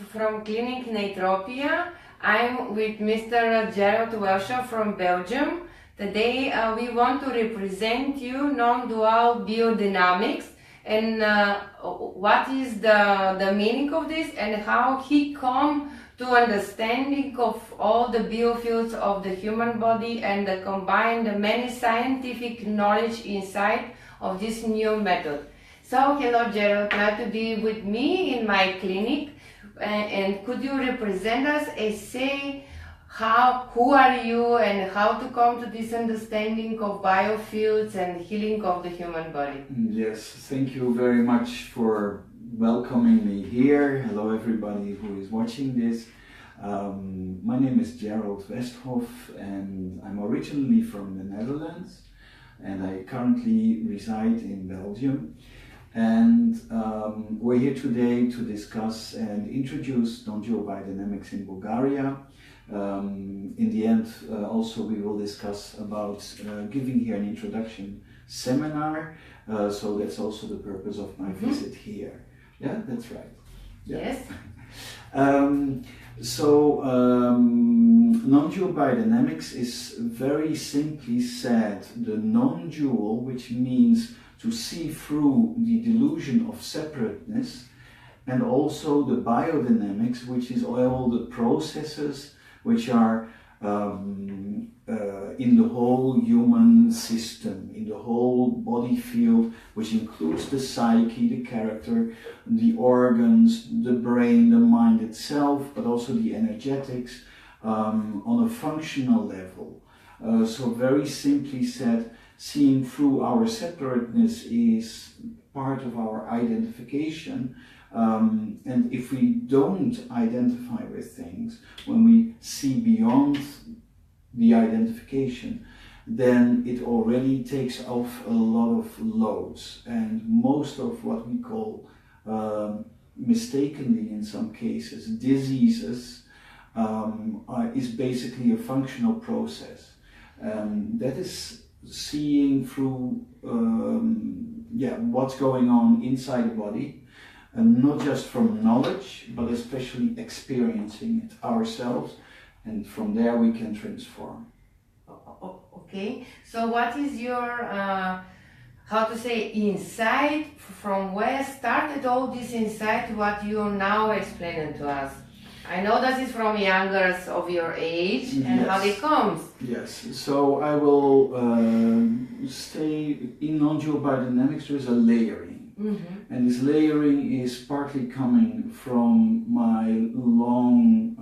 from Clinic Neitropia. I'm with Mr. Gerald Westhoff from Belgium. Today we want to represent you Nondual Biodynamics and what is the meaning of this and how he come to understanding of all the biofields of the human body and combine the many scientific knowledge inside of this new method. So hello Gerald, glad to be with me in my clinic and could you represent us and say who are you and how to come to this understanding of biofields and healing of the human body? Yes, thank you very much for welcoming me here. Hello everybody who is watching this. My name is Gerald Westhoff and I'm originally from the Netherlands and I currently reside in Belgium. And we're here today to discuss and introduce Nondual Biodynamics in Bulgaria. In the end, also we will discuss about giving here an introduction seminar. So that's also the purpose of my visit here. Yeah, that's right. Yeah. Yes. Non-dual biodynamics is very simply said the non-dual, which means to see through the delusion of separateness, and also the biodynamics, which is all the processes which are in the whole human system, in the whole body field, which includes the psyche, the character, the organs, the brain, the mind itself, but also the energetics on a functional level. So very simply said, seeing through our separateness is part of our identification. And if we don't identify with things, when we see beyond the identification, then it already takes off a lot of loads. And most of what we call, mistakenly in some cases, diseases, is basically a functional process. That is seeing through what's going on inside the body, and not just from knowledge, but especially experiencing it ourselves, and from there we can transform. Okay, so what is your, how to say, insight, from where started all this insight, what you now explaining to us? I know that is from youngers of your age and yes. How it comes. Yes, so I will stay in non-dual biodynamics. There is a layering. And this layering is partly coming from my long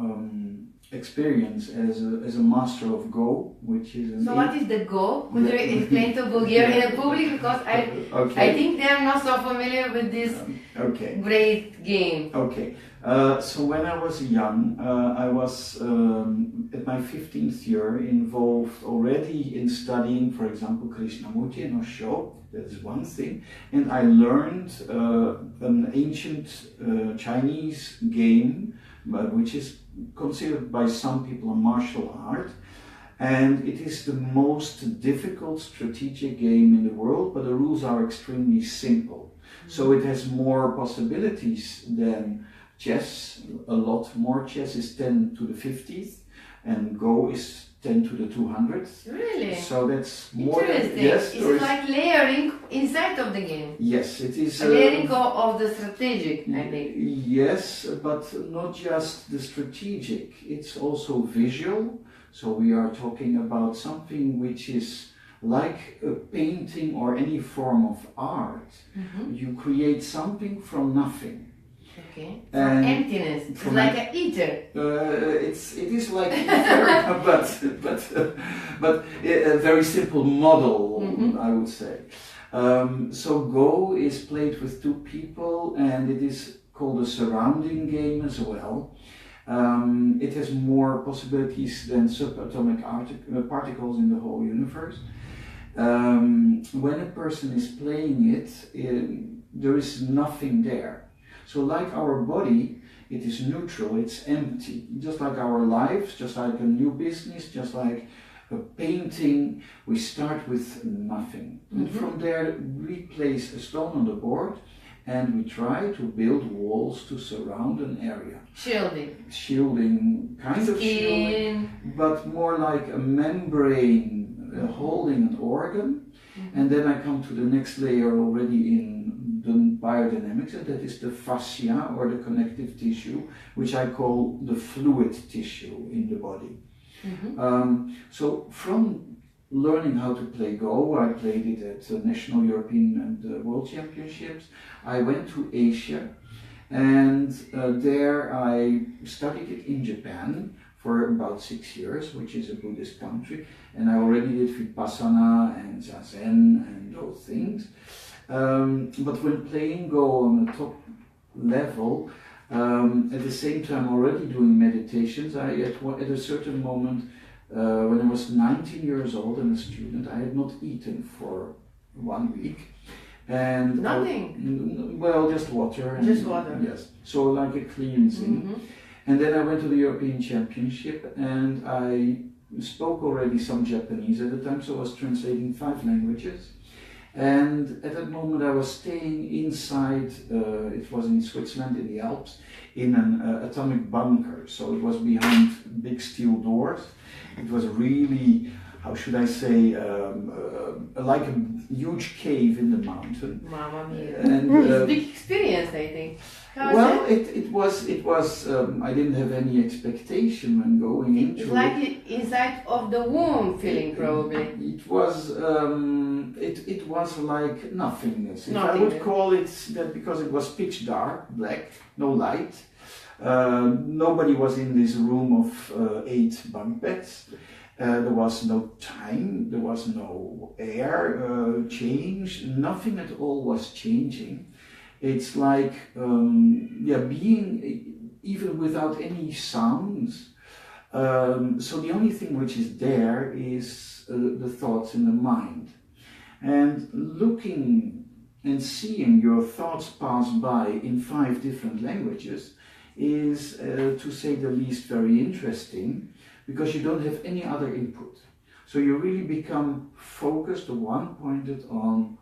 experience as a master of Go, which is So what is the Go? Could you explain to Bulgarian public, because I think they are not so familiar with this great game. Okay, so when I was young, I was at my 15th year involved already in studying, for example, Krishnamurti and Osho. That is one thing, and I learned an ancient Chinese game, which is considered by some people a martial art, and it is the most difficult strategic game in the world, but the rules are extremely simple. So it has more possibilities than chess. A lot more. Chess is 10 to the 50th, and Go is 10 to the 200th. Really? So that's more interesting. Yes, is it like layering inside of the game? Yes, it is. A layering of the strategic, I think. Yes, but not just the strategic. It's also visual. So we are talking about something which is like a painting or any form of art. You create something from nothing. Okay. From emptiness. It's like an ether. It is like ether, but a very simple model, I would say. So Go is played with two people, and it is called a surrounding game as well. It has more possibilities than subatomic particles in the whole universe. When a person is playing it, there is nothing there. So like our body, it is neutral, it's empty. Just like our lives, just like a new business, just like a painting, we start with nothing. And from there we place a stone on the board and we try to build walls to surround an area. Shielding, kind of shielding, but more like a membrane holding an organ. And then I come to the next layer already in the biodynamics, and that is the fascia, or the connective tissue, which I call the fluid tissue in the body. So from learning how to play Go, I played it at national, European and world championships. I went to Asia, and there I studied it in Japan for about 6 years, which is a Buddhist country, and I already did Vipassana and Zazen and those things. But when playing Go on a top level, at the same time already doing meditations, I at a certain moment, when I was 19 years old and a student, I had not eaten for 1 week. And nothing? Well, just water. And, just water? Yes, so like a cleansing. And then I went to the European Championship, and I spoke already some Japanese at the time, so I was translating 5 languages. And at that moment I was staying inside, it was in Switzerland, in the Alps, in an atomic bunker. So it was behind big steel doors. It was really, how should I say, like a huge cave in the mountain. Mamma mia. And, it's a big experience, I think. Well, it was. I didn't have any expectation when going into it. It's like inside of the womb feeling, probably. It was. It was like nothingness. If I would call it that, because it was pitch dark, black, no light. Nobody was in this room of 8 bunk beds. There was no time. There was no air change. Nothing at all was changing. It's like, being even without any sounds. So the only thing which is there is the thoughts in the mind. And looking and seeing your thoughts pass by in 5 different languages is, to say the least, very interesting, because you don't have any other input. So you really become focused, one-pointed on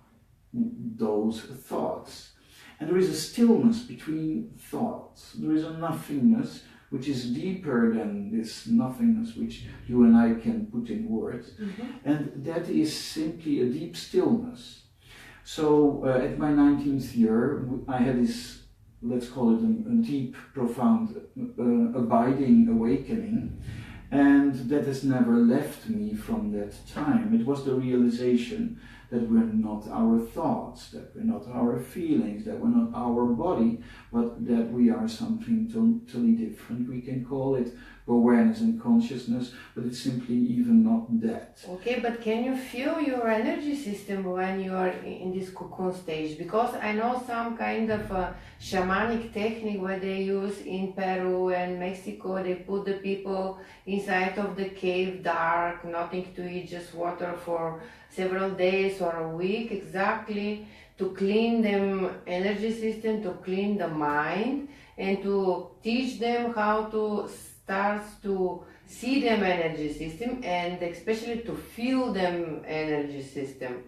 those thoughts. And there is a stillness between thoughts. There is a nothingness which is deeper than this nothingness which you and I can put in words. And that is simply a deep stillness. So at my 19th year, I had this, let's call it a deep, profound, abiding awakening. And that has never left me from that time. It was the realization that we're not our thoughts, that we're not our feelings, that we're not our body, but that we are something totally different. We can call it awareness and consciousness, but it's simply even not that. Okay, but can you feel your energy system when you are in this cocoon stage? Because I know some kind of shamanic technique where they use in Peru and Mexico. They put the people inside of the cave, dark, nothing to eat, just water for several days or a week, exactly, to clean them energy system, to clean the mind, and to teach them how to start to see them energy system, and especially to feel them energy system.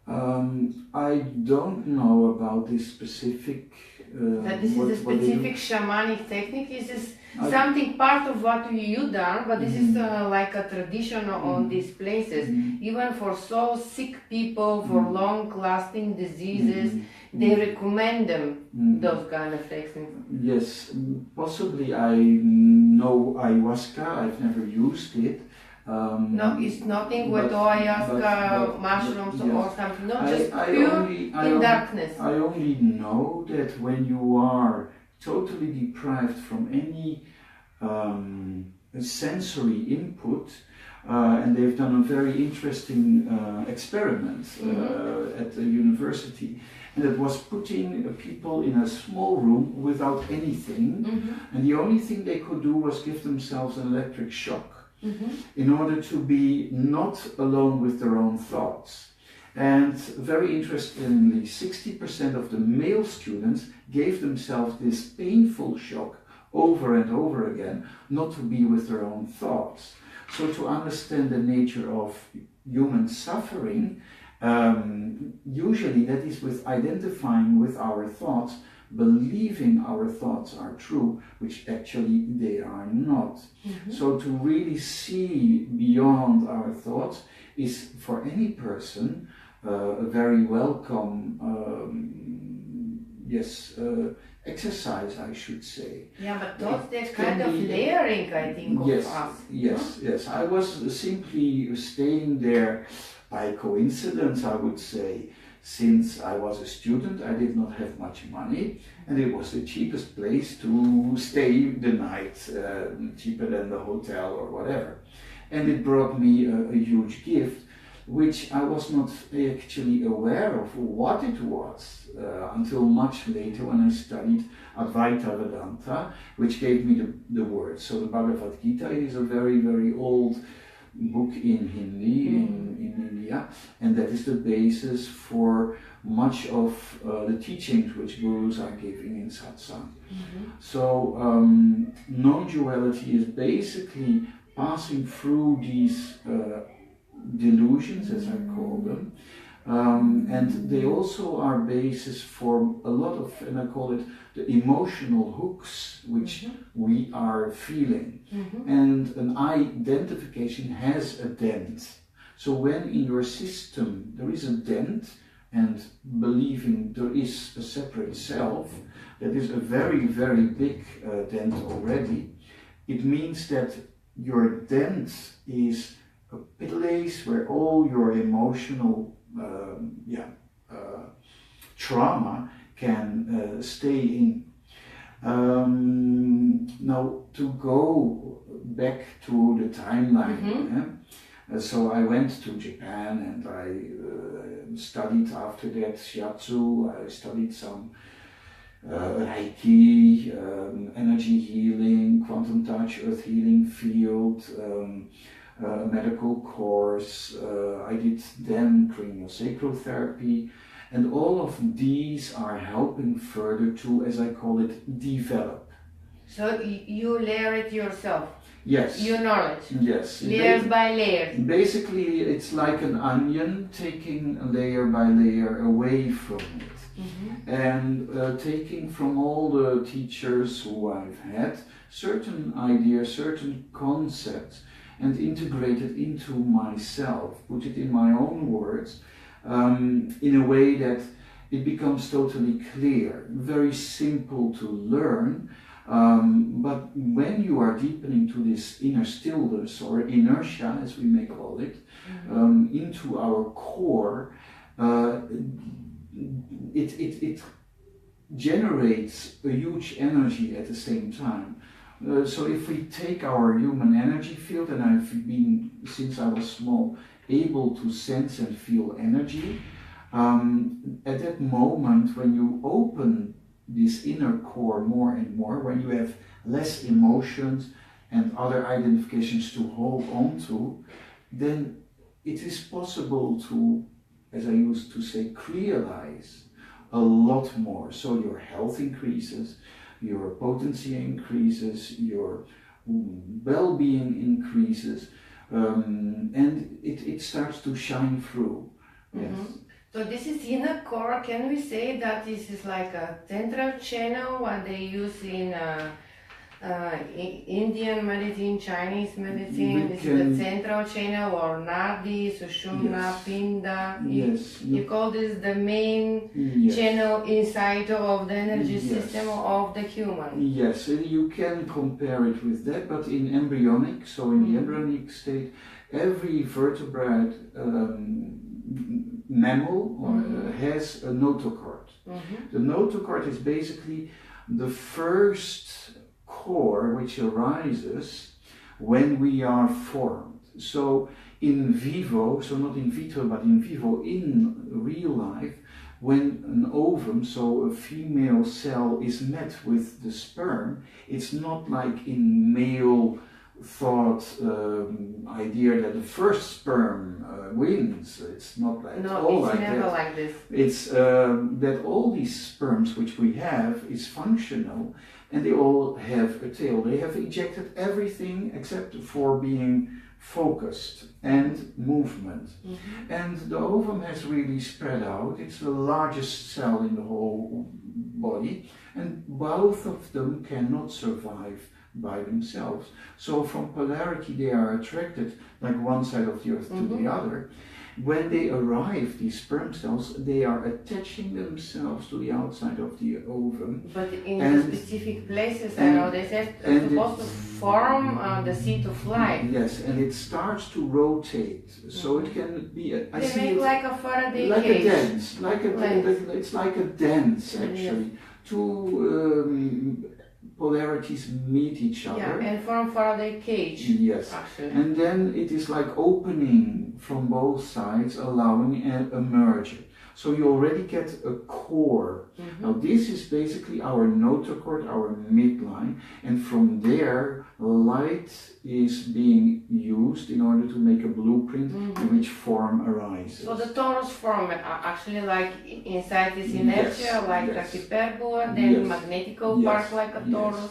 I don't know about this specific. That this is a specific shamanic technique. This is something part of what you done, but this is like a tradition on these places. Even for so sick people, for long-lasting diseases, they recommend them those kind of techniques. Yes, possibly. I know ayahuasca. I've never used it. No, it's nothing with ayahuasca, mushrooms or something. No, just pure in darkness. I only know that when you are totally deprived from any sensory input, and they've done a very interesting experiment at the university, and it was putting people in a small room without anything, and the only thing they could do was give themselves an electric shock. In order to be not alone with their own thoughts. And very interestingly, 60% of the male students gave themselves this painful shock over and over again, not to be with their own thoughts. So to understand the nature of human suffering, Usually that is with identifying with our thoughts, believing our thoughts are true, which actually they are not. So to really see beyond our thoughts is for any person a very welcome exercise, I should say. Yeah, but thoughts, they're kind of layering, I think, of us. Yes. I was simply staying there by coincidence, I would say. Since I was a student, I did not have much money, and it was the cheapest place to stay the night, cheaper than the hotel or whatever. And it brought me a huge gift, which I was not actually aware of what it was until much later when I studied Advaita Vedanta, which gave me the words. So the Bhagavad Gita is a very, very old book in Hindi, in India, and that is the basis for much of the teachings which gurus are giving in satsang. So non-duality is basically passing through these delusions, as I call them, and they also are basis for a lot of, and I call it the emotional hooks which we are feeling. And an identification has a dent. So when in your system there is a dent, and believing there is a separate self, that is a very, very big dent already, it means that your dent is a place where all your emotional trauma can stay in. Now, to go back to the timeline, so I went to Japan and I studied after that shiatsu. I studied some Reiki, energy healing, quantum touch, earth healing field, a medical course. I did then craniosacral therapy, and all of these are helping further to, as I call it, develop. So you layer it yourself? Yes. Your knowledge? Yes. Layers by layers? Basically, it's like an onion, taking layer by layer away from it. And taking from all the teachers who I've had certain ideas, certain concepts, and integrate it into myself, put it in my own words, in a way that it becomes totally clear, very simple to learn, but when you are deepening to this inner stillness, or inertia as we may call it, into our core, it generates a huge energy at the same time. So if we take our human energy field, and I've been, since I was small, able to sense and feel energy, at that moment when you open this inner core more and more, when you have less emotions and other identifications to hold on to, then it is possible to, as I used to say, realize a lot more. So your health increases, your potency increases, your well-being increases, and it starts to shine through. Yes. So this is inner core. Can we say that this is like a central channel, what they use in Indian medicine, Chinese medicine? Is it the central channel, or Nadi, Sushumna, Pinda? Yes. You call this the main channel inside of the energy system of the human? Yes, you can compare it with that, but in embryonic, so in the embryonic state, every vertebrate mammal has a notochord. The notochord is basically the first core which arises when we are formed. So in vivo, so not in vitro but in vivo, in real life, when an ovum, so a female cell, is met with the sperm, it's not like in male thought idea that the first sperm wins. It's not like never like this. It's that all these sperms which we have is functional, and they all have a tail. They have ejected everything except for being focused and movement. And the ovum has really spread out. It's the largest cell in the whole body, and both of them cannot survive by themselves. So from polarity they are attracted like one side of the earth to the other. When they arrive, these sperm cells, they are attaching themselves to the outside of the ovum. But in the specific places, I know they said it's supposed to form the seed of life. Yes, and it starts to rotate, so it can be. They make like a Faraday like cage. A dance, it's like a dance actually. Two polarities meet each other. Yeah, and form Faraday cage. Yes, actually. And then it is like opening from both sides, allowing a merger. So you already get a core. Now this is basically our notochord, our midline, and from there light is being used in order to make a blueprint in which form arises. So the torus form actually like inside is inertia, like tachyperbola, then magnetical part like a torus,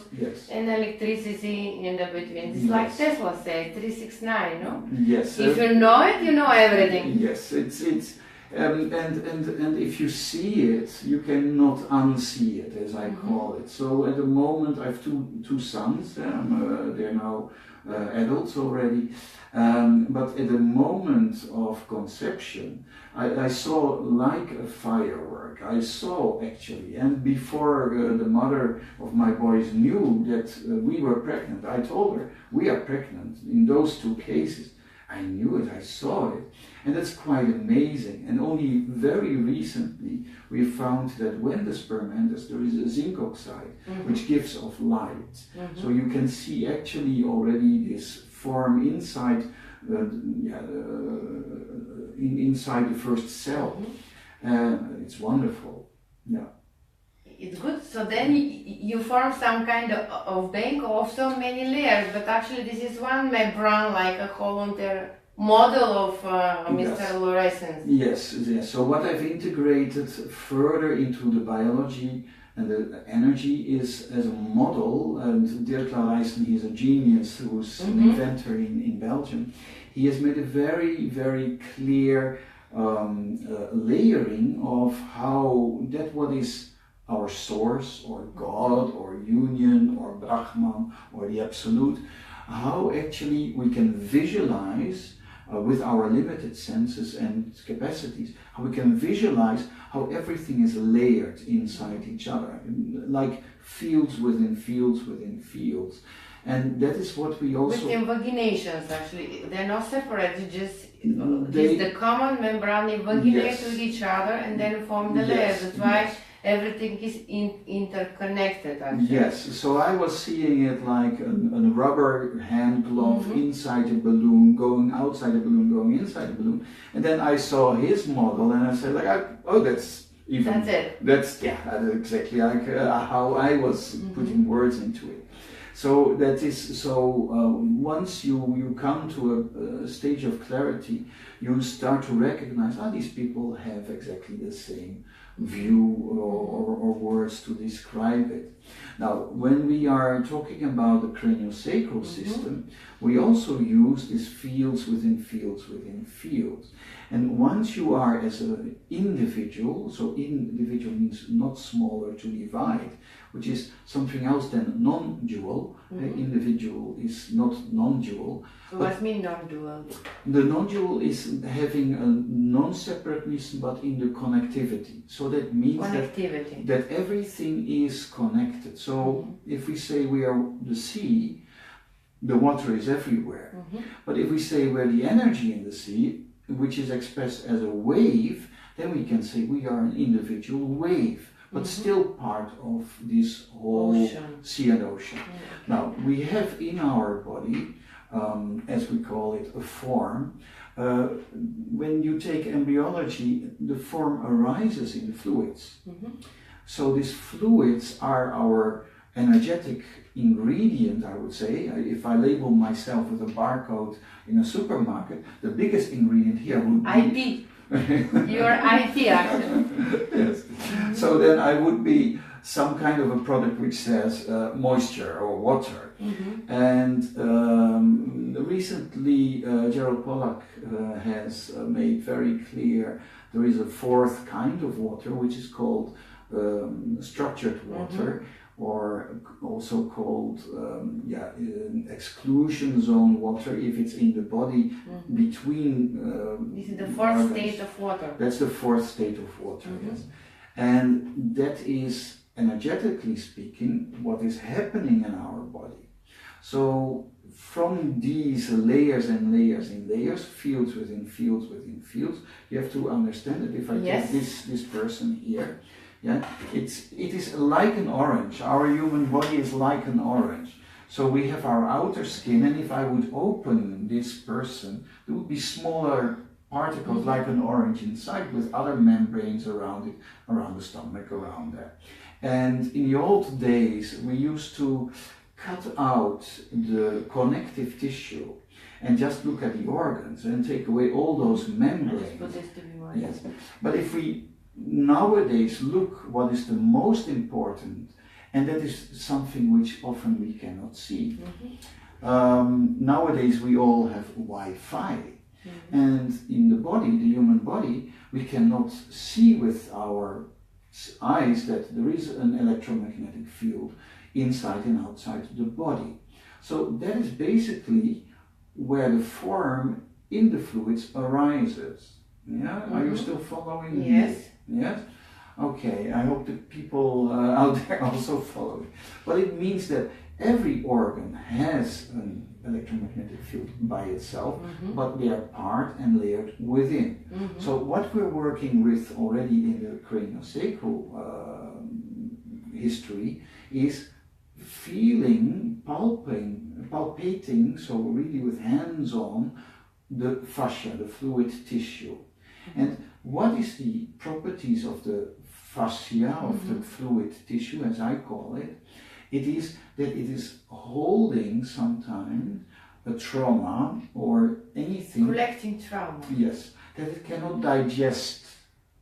and electricity in the between. It's like Tesla said, 369, no? Yes. If you know it, you know everything. Yes, it's and if you see it, you cannot unsee it, as I call it. So at the moment, I have two sons. They're now adults already. But at the moment of conception, I saw like a firework. I saw actually, and before the mother of my boys knew that we were pregnant, I told her we are pregnant in those two cases. I knew it, I saw it, and that's quite amazing. And only very recently we found that when the sperm enters, there is a zinc oxide which gives off light. So you can see actually already this form inside inside the first cell. It's wonderful. Yeah. It's good. So then you form some kind of bank of so many layers, but actually this is one membrane, like a whole entire model of Mr. Fluorescence. Yes. So what I've integrated further into the biology and the energy is as a model, and Dirk Larijsen, he's a genius who's an inventor in Belgium. He has made a very, very clear layering of how that what is our source or God or union or Brahman or the Absolute, how actually we can visualize with our limited senses and capacities, how we can visualize how everything is layered inside each other, like fields within fields within fields. And that is what we also... With invaginations, actually, they're not separate, just the common membrane invaginate with each other and then form the layers. That's why everything is interconnected, actually. Yes, so I was seeing it like a rubber hand glove inside a balloon, going outside the balloon, going inside the balloon. And then I saw his model and I said, like, that's even... That's it. That's exactly like how I was putting words into it. So that is, once you come to a stage of clarity, you start to recognize, these people have exactly the same view or words to describe it. Now, when we are talking about the craniosacral system, we also use these fields within fields within fields. And once you are as an individual, so individual means not smaller to divide, which is something else than non-dual. Individual is not non-dual. So what means non-dual? The non-dual is having a non-separateness but in the connectivity. So that means that everything is connected. So if we say we are the sea, the water is everywhere. But if we say we're the energy in the sea, which is expressed as a wave, then we can say we are an individual wave, but still part of this whole sea and ocean. Now, we have in our body, as we call it, a form. When you take embryology, the form arises in the fluids. So these fluids are our energetic ingredient, I would say. If I label myself with a barcode in a supermarket, the biggest ingredient here would be... IP. Your IP, actually. Yes. So then I would be some kind of a product which says moisture or water. And recently Gerald has made very clear there is a fourth kind of water which is called structured water, or also called exclusion zone water if it's in the body between this is the fourth state of water. That's the fourth state of water, yes. And that is, energetically speaking, what is happening in our body. So from these layers and layers and layers, fields within fields within fields, you have to understand that if I take this person here, it is like an orange. Our human body is like an orange. So we have our outer skin, and if I would open this person, there would be smaller particles like an orange inside with other membranes around it, around the stomach, around there. And in the old days, we used to cut out the connective tissue and just look at the organs and take away all those membranes. Yes. But if we nowadays look what is the most important, and that is something which often we cannot see. Nowadays we all have Wi-Fi, and in the body, the human body, we cannot see with our eyes that there is an electromagnetic field inside and outside the body. So that is basically where the form in the fluids arises. Yeah, are you still following me? Yes. Yes? Okay, I hope that people out there also follow it. But it means that every organ has an electromagnetic field by itself, but they are part and layered within. So what we're working with already in the craniosacral history is feeling, palpating, so really with hands on, the fascia, the fluid tissue. And what is the properties of the fascia, of the fluid tissue, as I call it? It is that it is holding sometimes a trauma or anything. Collecting trauma. Yes, that it cannot digest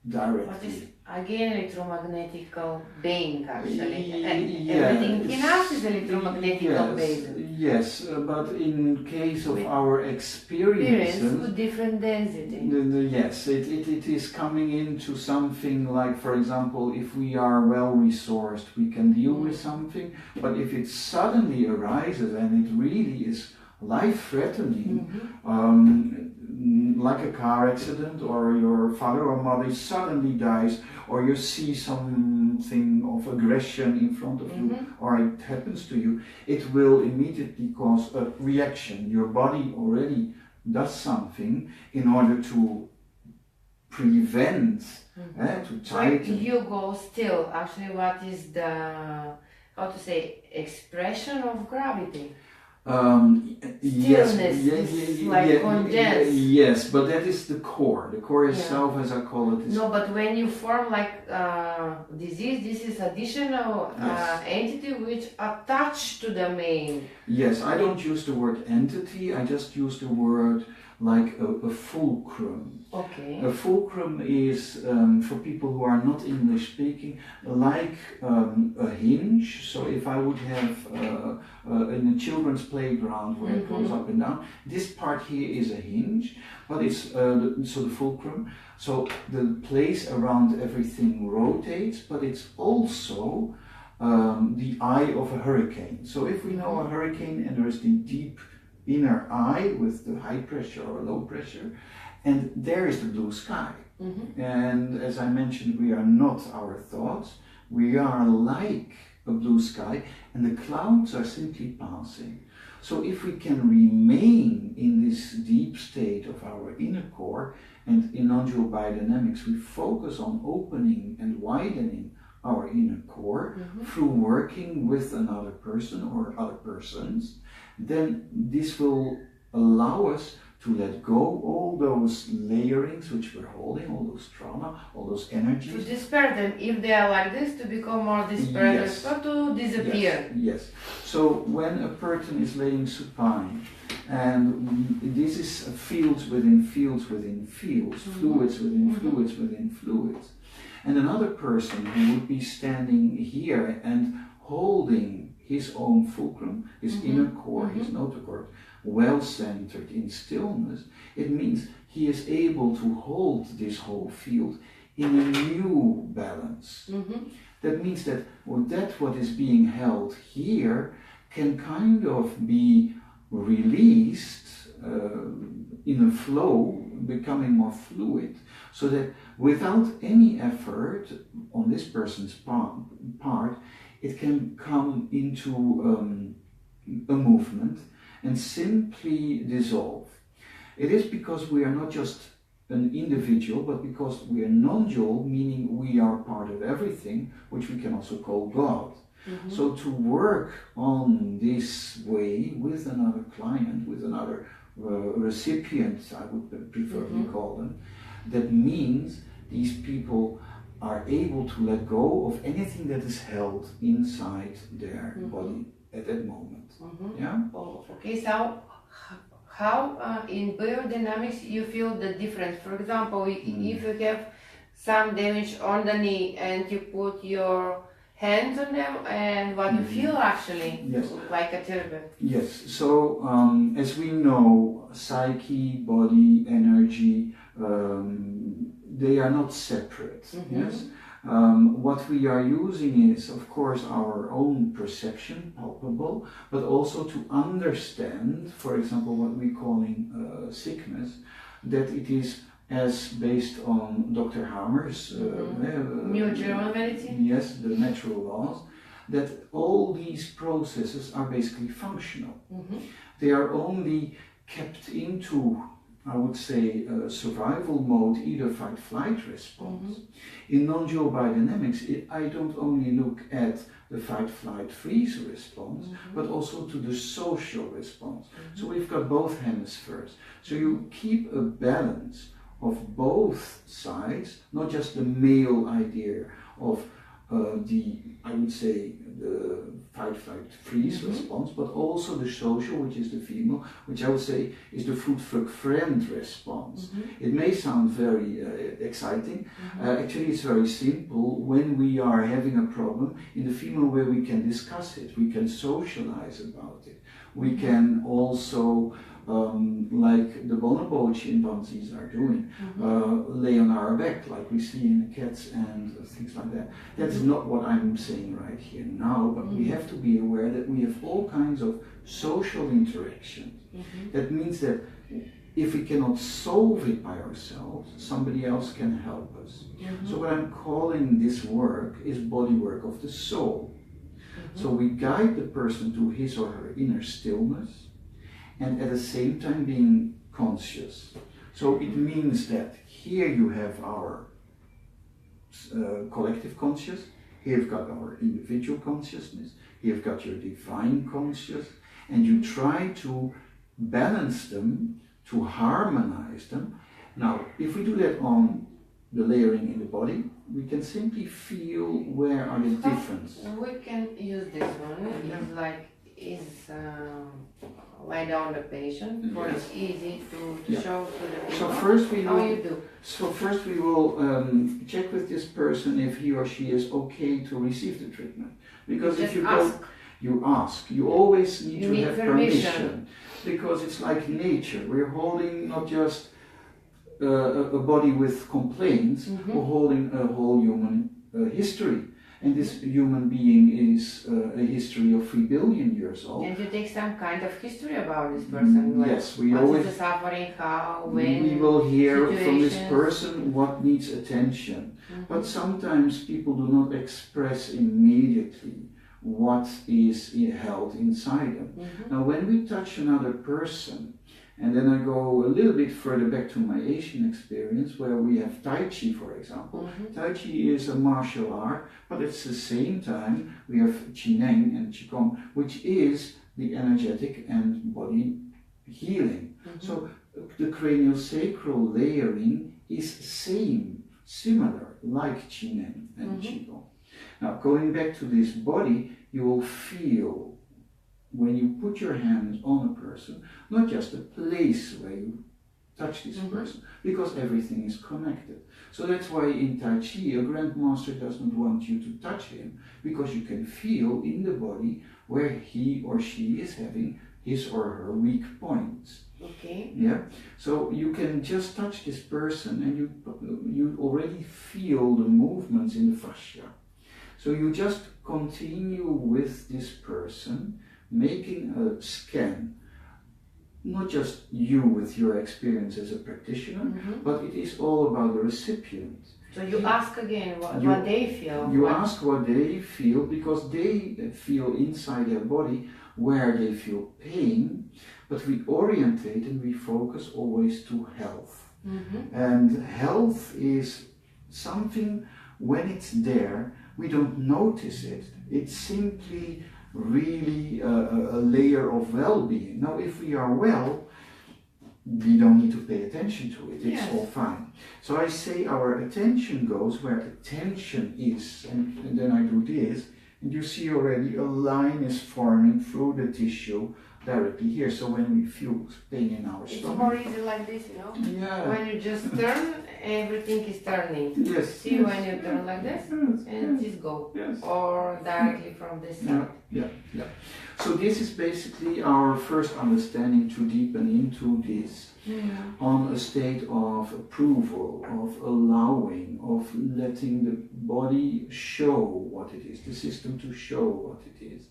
directly. What is again electromagnetic being actually? Yes. Everything in us is electromagnetic based. Yes, but in case of our experiences, with different density. Yes, it is coming into something like, for example, if we are well resourced, we can deal with something, but if it suddenly arises and it really is life-threatening, like a car accident, or your father or mother suddenly dies, or you see something of aggression in front of you, or it happens to you, it will immediately cause a reaction. Your body already does something in order to prevent, to tighten. You go still, actually, what is the, how to say, expression of gravity? Yes, condensed. yes, but that is the core. The core itself, as I call it, is. No, but when you form like disease, this is additional entity which attached to the main. Yes, I don't use the word entity. I just use the word like a fulcrum. Okay. A fulcrum is, for people who are not English speaking, like a hinge. So if I would have in a children's playground where it goes up and down, this part here is a hinge, but it's so the fulcrum. So the place around everything rotates, but it's also the eye of a hurricane. So if we know a hurricane and there is the deep inner eye with the high pressure or low pressure, and there is the blue sky. And as I mentioned, we are not our thoughts, we are like a blue sky, and the clouds are simply passing. So if we can remain in this deep state of our inner core, and in Nondual Biodynamics we focus on opening and widening our inner core through working with another person or other persons, then this will allow us to let go all those layerings which we're holding, all those trauma, all those energies. To disperse them, if they are like this, to become more dispersed, or to disappear. Yes. So when a person is laying supine, and this is fields within fields within fields, fluids within fluids within fluids, and another person who would be standing here and holding his own fulcrum, his inner core, his notochord, well centered in stillness, it means he is able to hold this whole field in a new balance. That means that what is being held here can kind of be released in a flow, becoming more fluid, so that without any effort on this person's part, it can come into a movement and simply dissolve. It is because we are not just an individual, but because we are non-dual, meaning we are part of everything, which we can also call God. So to work on this way with another client, with another recipient, I would preferably call them, that means these people are able to let go of anything that is held inside their body at that moment. Yeah? Oh, okay, so how in biodynamics you feel the difference? For example, if you have some damage on the knee and you put your hands on them, and what you feel actually, like a therapist. Yes, so as we know, psyche, body, energy, they are not separate. Yes. What we are using is, of course, our own perception, palpable, but also to understand, for example, what we're calling sickness, that it is as based on Dr. Hamer's New German medicine. Yes, the natural laws, that all these processes are basically functional. They are only kept into, I would say, survival mode, either fight-flight response. In Nondual Biodynamics, I don't only look at the fight-flight-freeze response, but also to the social response. So we've got both hemispheres. So you keep a balance of both sides, not just the male idea of I would say, the fight-flight-freeze response, but also the social, which is the female, which I would say is the food-fuck-friend response. It may sound very exciting. Actually, it's very simple. When we are having a problem, in the female way we can discuss it, we can socialize about it. We can also, like the bonobo chimpanzees are doing, lay on our back, like we see in the cats and things like that. That's not what I'm saying right here now, but we have to be aware that we have all kinds of social interactions. That means that if we cannot solve it by ourselves, somebody else can help us. So what I'm calling this work is body work of the soul. So we guide the person to his or her inner stillness, and at the same time being conscious. So it means that here you have our collective conscious, here you've got our individual consciousness, here you've got your divine conscious, and you try to balance them, to harmonize them. Now, if we do that on the layering in the body, we can simply feel where are the differences. We can use this one. Lie down the patient, for it's easy to show to the people. So first we will check with this person if he or she is okay to receive the treatment. Because if you ask. You always need to have permission. Because it's like nature. We're holding not just a body with complaints, we're holding a whole human history. And this human being is a history of 3 billion years old. And you take some kind of history about this person. Like yes, we what always. Is the suffering? How? When? We will hear from this person what needs attention. But sometimes people do not express immediately what is held inside them. Now, when we touch another person, and then I go a little bit further back to my Asian experience, where we have Tai Chi, for example. Tai Chi is a martial art, but at the same time we have Qineng and Qigong, which is the energetic and body healing. So the craniosacral layering is similar, like Qineng and Qigong. Now, going back to this body, you will feel when you put your hands on a person, not just the place where you touch this person, because everything is connected. So that's why in Tai Chi, a grandmaster doesn't want you to touch him, because you can feel in the body where he or she is having his or her weak points. Okay. Yeah. So you can just touch this person and you already feel the movements in the fascia. So you just continue with this person, making a scan. Not just you with your experience as a practitioner, but it is all about the recipient. So you ask again what they feel. You ask what they feel, because they feel inside their body where they feel pain, but we orientate and we focus always to health. And health is something, when it's there, we don't notice it. It's simply really a layer of well-being. Now, if we are well, we don't need to pay attention to it. It's all fine. So I say our attention goes where attention is, and then I do this, and you see already a line is forming through the tissue directly here. So when we feel pain in our stomach, it's more easy like this, you know. Yeah. When you just turn, everything is turning. Yes. See, when you turn like this, and just go, or directly from this side. Yeah. So this is basically our first understanding, to deepen into this on a state of approval, of allowing, of letting the body show what it is, the system to show what it is.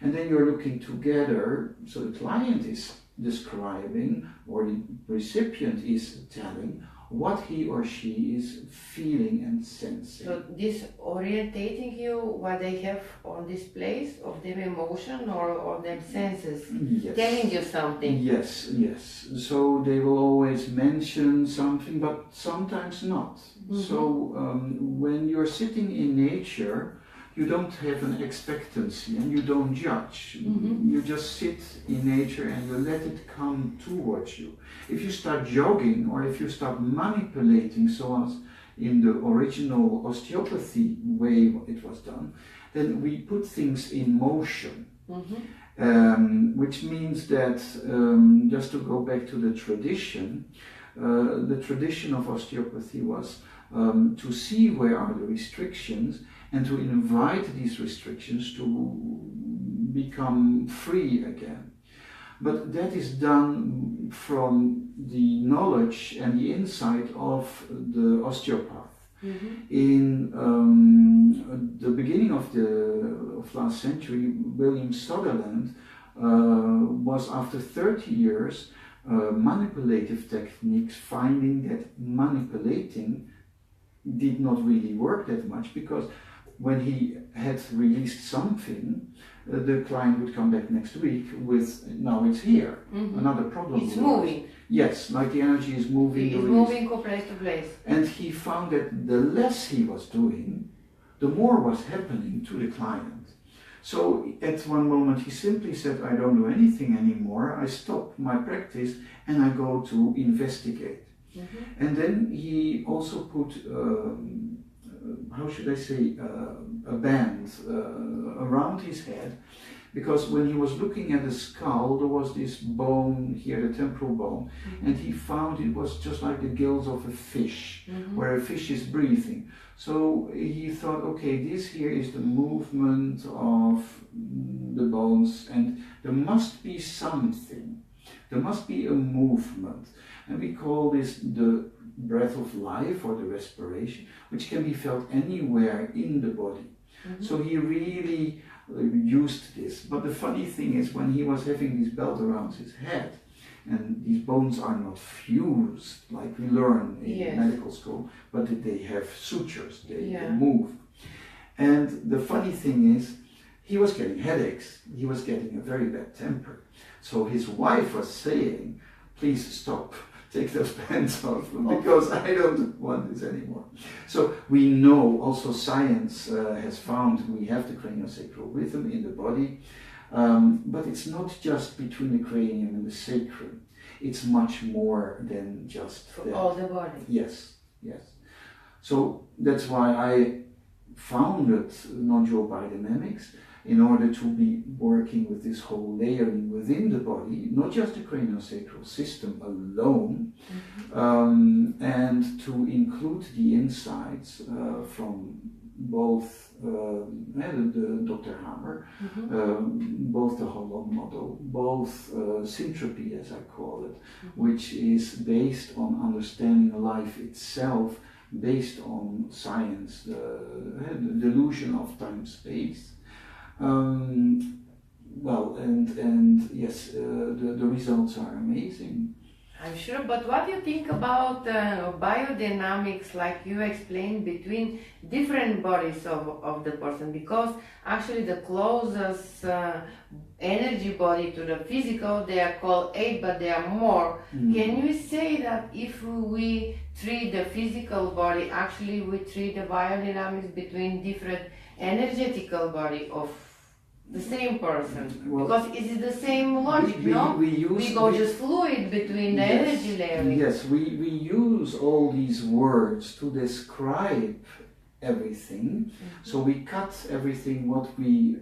And then you're looking together, so the client is describing, or the recipient is telling, what he or she is feeling and sensing. So this orientating you, what they have on this place of their emotion or their senses, telling you something. Yes. So they will always mention something, but sometimes not. So when you're sitting in nature, you don't have an expectancy and you don't judge. You just sit in nature and you let it come towards you. If you start jogging, or if you start manipulating, so as in the original osteopathy way it was done, then we put things in motion. Which means that, just to go back to the tradition of osteopathy was to see where are the restrictions, and to invite these restrictions to become free again. But that is done from the knowledge and the insight of the osteopath. In the beginning of last century, William Sutherland was, after 30 years, manipulative techniques, finding that manipulating did not really work that much, because when he had released something, the client would come back next week with, now it's here, another problem. It's moving. Yes, like the energy is moving. It's moving from place to place. And he found that the less he was doing, the more was happening to the client. So at one moment he simply said, I don't do anything anymore, I stop my practice and I go to investigate. And then he also put how should I say, a band around his head, because when he was looking at the skull, there was this bone here, the temporal bone, and he found it was just like the gills of a fish, where a fish is breathing. So he thought, okay, this here is the movement of the bones, and there must be something, there must be a movement. And we call this the breath of life, or the respiration, which can be felt anywhere in the body. So he really used this. But the funny thing is, when he was having this belt around his head, and these bones are not fused like we learn in medical school, but that they have sutures, they move. And the funny thing is, he was getting headaches, he was getting a very bad temper. So his wife was saying, please stop, take those pants off, because I don't want this anymore. So we know, also science has found, we have the craniosacral rhythm in the body, but it's not just between the cranium and the sacrum. It's much more than just for that. all the body. Yes. So that's why I founded Nondual Biodynamics. in order to be working with this whole layering within the body, not just the craniosacral system alone, and to include the insights from both the Dr. Hammer, both the Holland model, both Syntropy, as I call it, which is based on understanding life itself, based on science, the delusion of time-space. Well, and yes, the results are amazing. I'm sure, but what do you think about biodynamics, like you explained, between different bodies of the person? Because actually the closest energy body to the physical, they are called 8, but they are more. Can you say that if we treat the physical body, actually we treat the biodynamics between different energetical body of the same person? Well, because it is the same logic, we go just fluid between the energy layering. Yes, we use all these words to describe everything. So we cut everything what we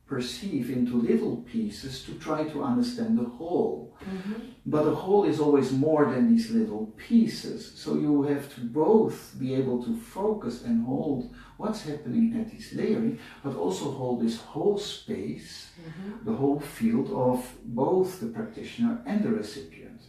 perceive into little pieces to try to understand the whole. But the whole is always more than these little pieces. So you have to both be able to focus and hold what's happening at this layering, but also hold this whole space, the whole field of both the practitioner and the recipient.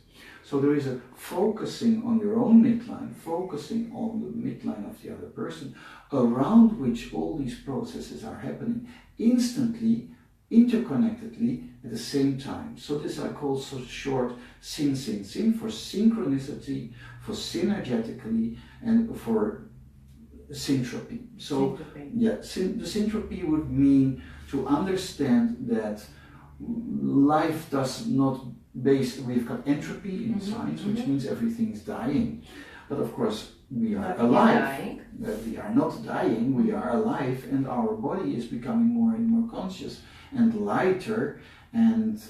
So there is a focusing on your own midline, focusing on the midline of the other person, around which all these processes are happening instantly, interconnectedly, at the same time. So this I call so short SYN, SYN, SYN, for synchronicity, for synergetically, and for syntropy. So yeah, the syntropy would mean to understand that life does not base, we've got entropy in science, which means everything is dying. But of course, we are alive. We are not dying, we are alive, and our body is becoming more and more conscious and lighter and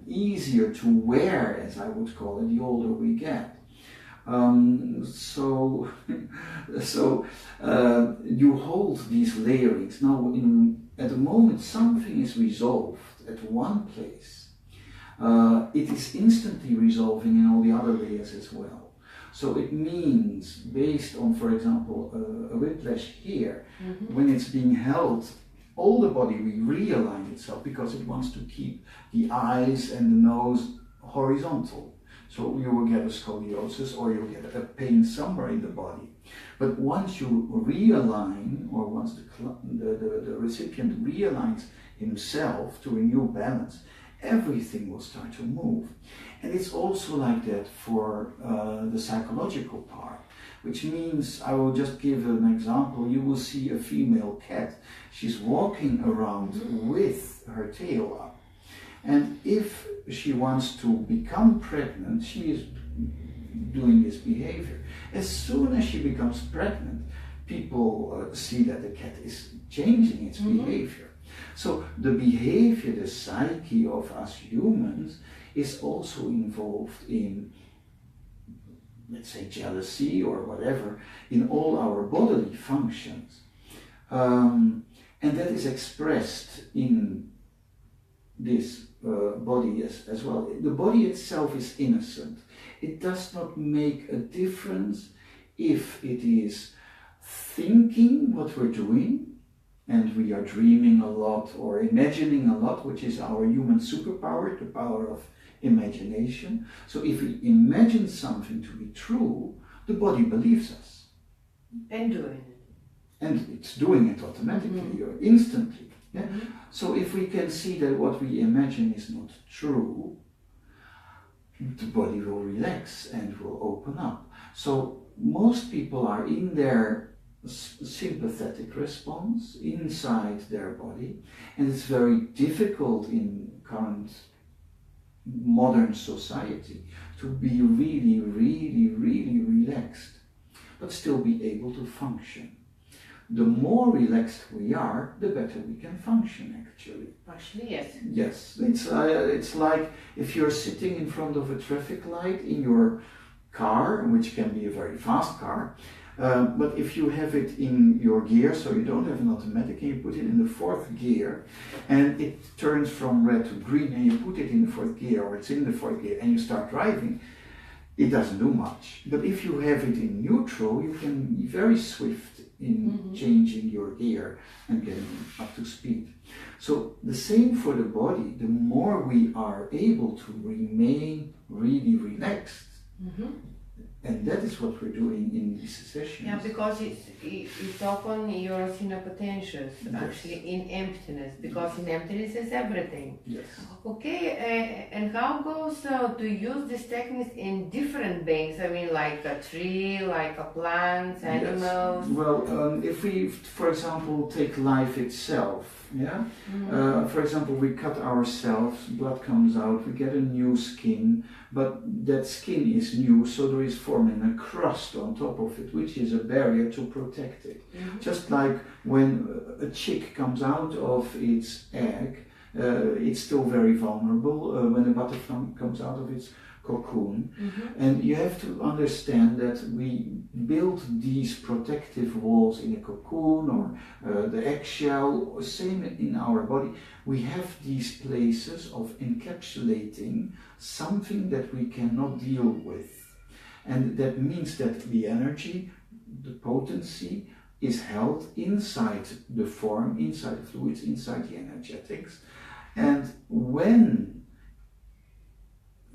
easier to wear, as I would call it, the older we get. So you hold these layerings. Now, at the moment something is resolved at one place, it is instantly resolving in all the other layers as well. So it means, based on, for example, a whiplash here, when it's being held, all the body will realign itself because it wants to keep the eyes and the nose horizontal. So you will get a scoliosis or you'll get a pain somewhere in the body. But once you realign, or once the recipient realigns himself to a new balance, everything will start to move. And it's also like that for the psychological part, which means, I will just give an example. You will see a female cat. She's walking around with her tail up. And if she wants to become pregnant, she is doing this behavior. As soon as she becomes pregnant, people see that the cat is changing its behavior. So the behavior, the psyche of us humans is also involved in, let's say, jealousy or whatever, in all our bodily functions. And that is expressed in this body as well. The body itself is innocent. It does not make a difference if it is thinking what we're doing, and we are dreaming a lot or imagining a lot, which is our human superpower, the power of imagination. So if we imagine something to be true, the body believes us. And doing it. And it's doing it automatically or instantly. Yeah? So if we can see that what we imagine is not true, the body will relax and will open up. So most people are in their sympathetic response inside their body, and it's very difficult in current modern society to be really, really, really relaxed, but still be able to function. The more relaxed we are, the better we can function, actually. Actually, yes. Yes, it's like if you're sitting in front of a traffic light in your car, which can be a very fast car, But if you have it in your gear, so you don't have an automatic, and you put it in the fourth gear, and it turns from red to green, and you put it in the fourth gear, or it's in the fourth gear, and you start driving, it doesn't do much. But if you have it in neutral, you can be very swift in changing your gear and getting up to speed. So the same for the body. The more we are able to remain really relaxed, and that is what we're doing in these sessions. Yeah, because it's often you're synapotentious, actually in emptiness, because in emptiness is everything. Yes. Okay, and how goes to use these techniques in different beings? I mean, like a tree, like a plants, animals. Yes. Well, if we, for example, take life itself, yeah. For example, we cut ourselves, blood comes out, we get a new skin, but that skin is new, so there is forming a crust on top of it, which is a barrier to protect it. Just like when a chick comes out of its egg, it's still very vulnerable when a butterfly comes out of its cocoon. And you have to understand that we build these protective walls in a cocoon or the eggshell, same in our body. We have these places of encapsulating something that we cannot deal with. And that means that the energy, the potency, is held inside the form, inside the fluids, inside the energetics. And when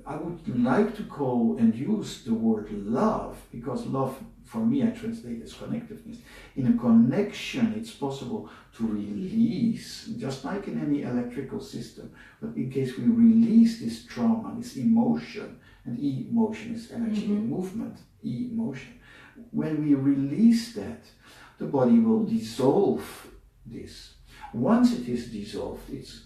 I would like to call and use the word love, because love for me I translate as connectiveness. In a connection it's possible to release, just like in any electrical system, but in case we release this trauma, this emotion, and emotion is energy and movement, emotion. When we release that, the body will dissolve this. Once it is dissolved, it's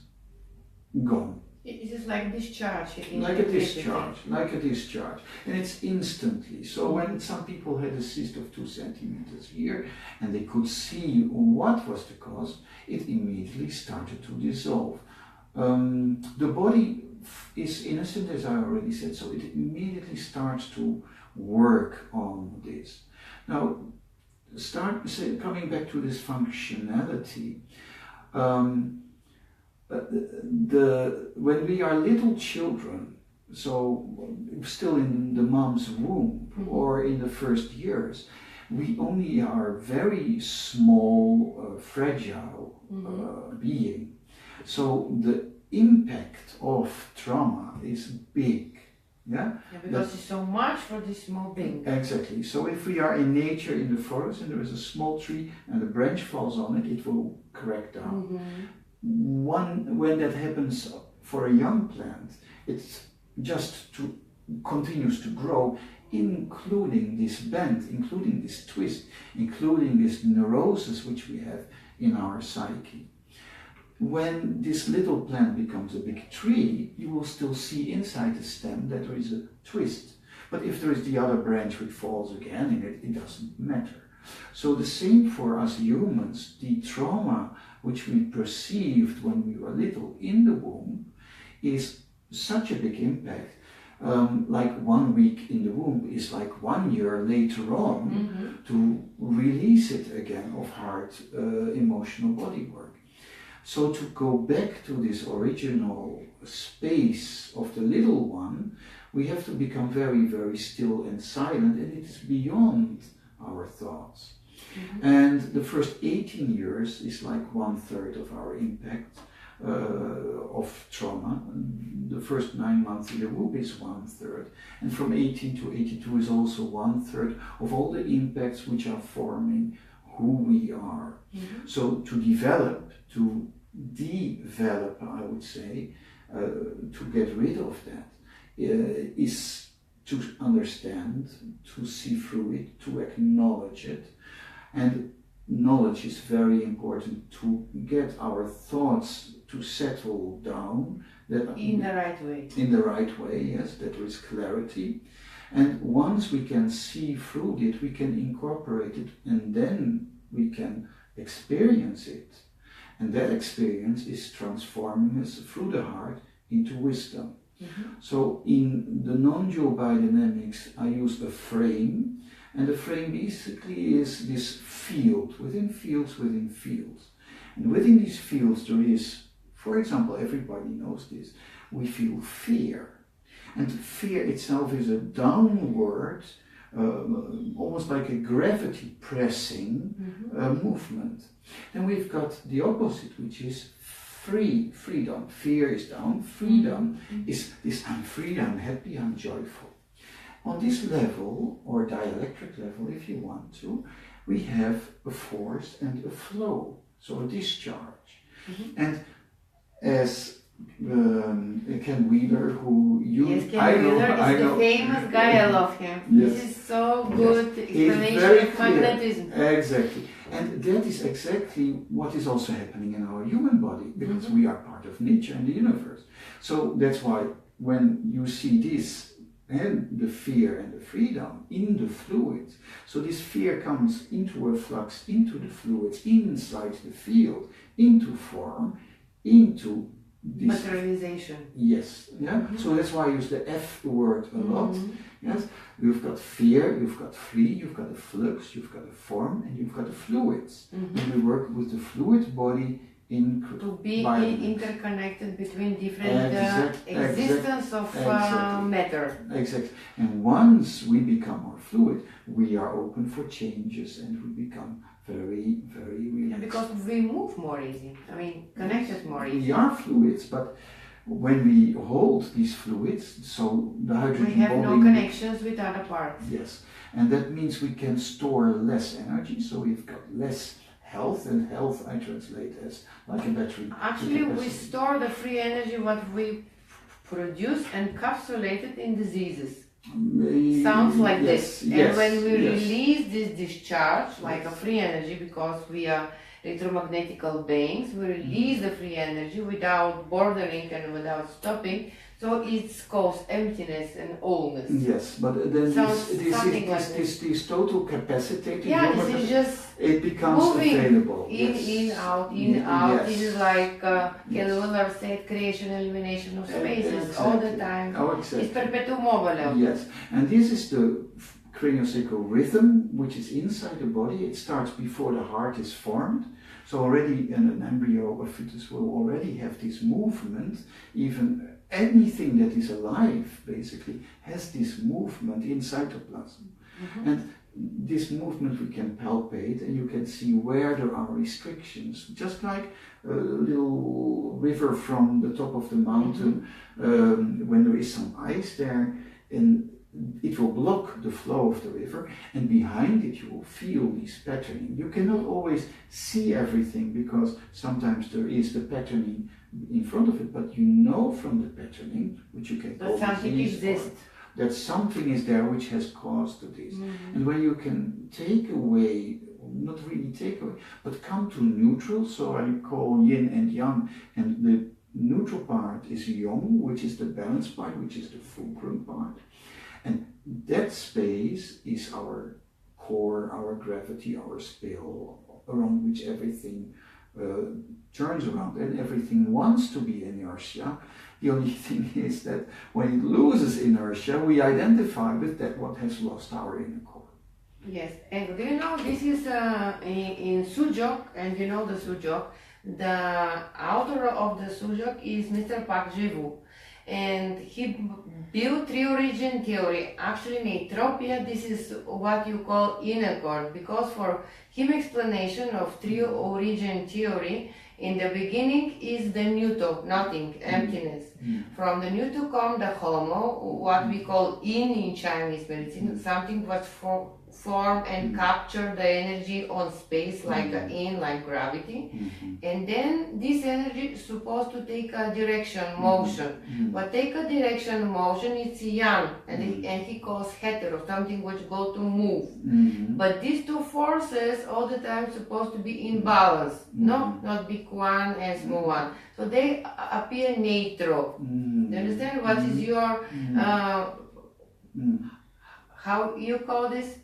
gone. It is like discharge. Like a discharge. And it's instantly. So when some people had a cyst of 2 centimeters here and they could see what was the cause, it immediately started to dissolve. The body is innocent, as I already said, so it immediately starts to work on this. Now, coming back to this functionality, when we are little children, so still in the mom's womb or in the first years, we only are very small, fragile being. So the impact of trauma is big. Yeah, because it's so much for this small being. Exactly. So if we are in nature in the forest and there is a small tree and a branch falls on it, it will crack down. When that happens for a young plant, it's just continues to grow, including this bend, including this twist, including this neurosis which we have in our psyche. When this little plant becomes a big tree, you will still see inside the stem that there is a twist. But if there is the other branch which falls again in it, it doesn't matter. So the same for us humans. The trauma which we perceived when we were little in the womb is such a big impact. Like 1 week in the womb is like 1 year later on to release it again of hard emotional body work. So to go back to this original space of the little one, we have to become very, very still and silent, and it is beyond our thoughts. And the first 18 years is like 1/3 of our impact of trauma. The first 9 months in the womb is 1/3. And from 18 to 82 is also 1/3 of all the impacts which are forming who we are. So to develop, to develop, I would say, to get rid of that, is to understand, to see through it, to acknowledge it. And knowledge is very important to get our thoughts to settle down. That in the right way. In the right way, yes, that there is clarity. And once we can see through it, we can incorporate it, and then we can experience it. And that experience is transforming us through the heart into wisdom. So in the Nondual Biodynamics, I use a frame, And the frame basically is this field, within fields, within fields. And within these fields there is, for example, everybody knows this, we feel fear. And fear itself is a downward, almost like a gravity pressing movement. And we've got the opposite, which is freedom. Fear is down, freedom is this, I'm free, I'm happy, I'm joyful. On this level, or dielectric level if you want to, we have a force and a flow, so a discharge. And as Ken Wheeler, who you... Yes, Ken Wheeler is the famous guy, I love him. Yes. This is so good explanation of magnetism. Exactly. And that is exactly what is also happening in our human body, because we are part of nature and the universe. So that's why when you see this, and the fear and the freedom in the fluids, so this fear comes into a flux, into the fluids, inside the field, into form, into this materialization. Yes, yeah. So that's why I use the F word a lot. Yes, you've got fear, you've got free, you've got a flux, you've got a form, and you've got the fluids. And we work with the fluid body in to be interconnected between different existence of matter. Exactly. And once we become more fluid, we are open for changes, and we become very, very relaxed. Yeah, because we move more easy. I mean, connected more easy. We are fluids, but when we hold these fluids, so the hydrogen we have bonding, no connections with other parts. Yes, and that means we can store less energy, so we've got less health, and health I translate as like a battery. Actually, we store the free energy what we produce and encapsulate it in diseases. Sounds like this. And when we release this discharge, like a free energy, because we are electromagnetical beings, we release the free energy without bordering and without stopping. So it's caused emptiness and allness. Yes, but then this total capacity, this is just it becomes moving available. in, out. Yes. This is like Ken Wheeler said, creation, elimination of spaces all the time. Oh, exactly. It's perpetuum mobile. Yes, and this is the craniosacral rhythm, which is inside the body. It starts before the heart is formed. So already an embryo or fetus will already have this movement. Even anything that is alive basically has this movement in cytoplasm. And this movement we can palpate, and you can see where there are restrictions, just like a little river from the top of the mountain. When there is some ice there, and it will block the flow of the river, and behind it you will feel this patterning. You cannot always see everything, because sometimes there is the patterning in front of it, but you know from the patterning, which you can call something exists, that something is there which has caused this. And when you can take away, not really take away, but come to neutral, so I call yin and yang, and the neutral part is yang, which is the balance part, which is the fulcrum part. And that space is our core, our gravity, our spell, around which everything turns around, and everything wants to be inertia. The only thing is that when it loses inertia, we identify with that what has lost our inner core. Yes, and do you know, this is in Sujok, and you know the Sujok, the author of the Sujok is Mr. Park Jivu. And he built three origin theory. Actually, Neitropia, this is what you call inner core, because for him explanation of three origin theory, in the beginning is the Nuto, nothing, emptiness. From the Nuto come the Homo, what we call in Chinese medicine, something what form and capture the energy on space, like like gravity. And then this energy is supposed to take a direction, motion. But take a direction, motion, it's yang, and he calls hetero, something which go to move. But these two forces all the time supposed to be in balance, no, not big one and small one. So they appear neutral. You understand what is your, how you call this?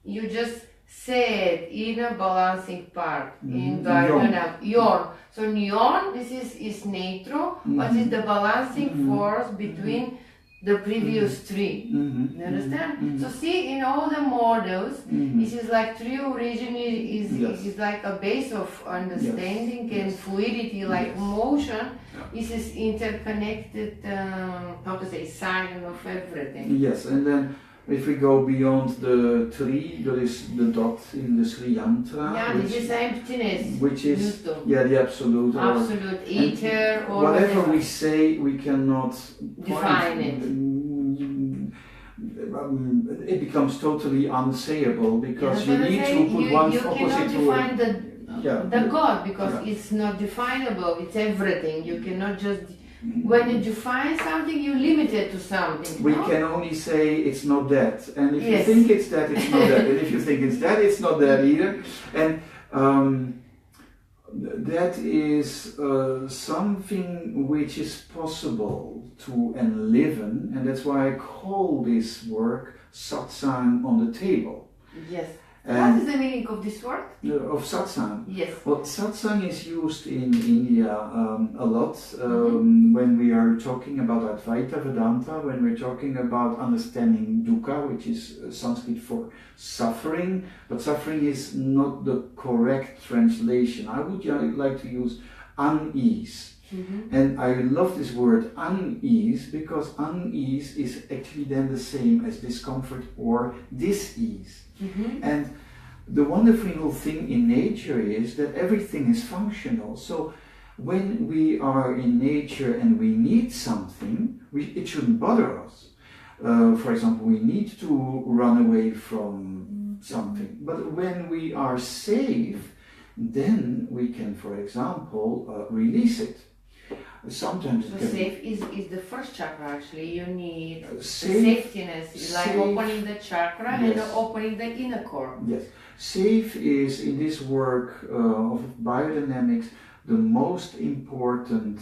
You just said inner balancing part in the yon. So neon, this is neutral, but it's the balancing force between the previous three. You understand? So see, in all the models, this is like tree origin is like a base of understanding and fluidity, like motion. This is interconnected, how to say, sign of everything. Yes, and then if we go beyond the tree, there is the dot in the Sri Yantra. Yeah, this is emptiness. Which is, Newton. yeah, the absolute. Absolute ether or whatever we say, we cannot define it. It becomes totally unsayable because you need to put one you opposite to cannot define the God because it's not definable. It's everything. You cannot just. When you define something, you limit it to something. We can only say it's not that, and if you think it's that, it's not that, and if you think it's that, it's not that either. And that is something which is possible to enliven, and that's why I call this work satsang on the table. Yes. What is the meaning of this word? Of satsang? Yes. Well, satsang is used in India a lot when we are talking about Advaita Vedanta, when we're talking about understanding dukkha, which is Sanskrit for suffering, but suffering is not the correct translation. I would like to use unease. And I love this word unease because unease is actually then the same as discomfort or dis-ease. And the wonderful thing in nature is that everything is functional. So when we are in nature and we need something, it shouldn't bother us. For example, we need to run away from something. But when we are safe, then we can, for example, release it. Sometimes so safe is the first chakra actually. You need safetiness. It's like opening the chakra and opening the inner core. Yes. Safe is in this work of biodynamics the most important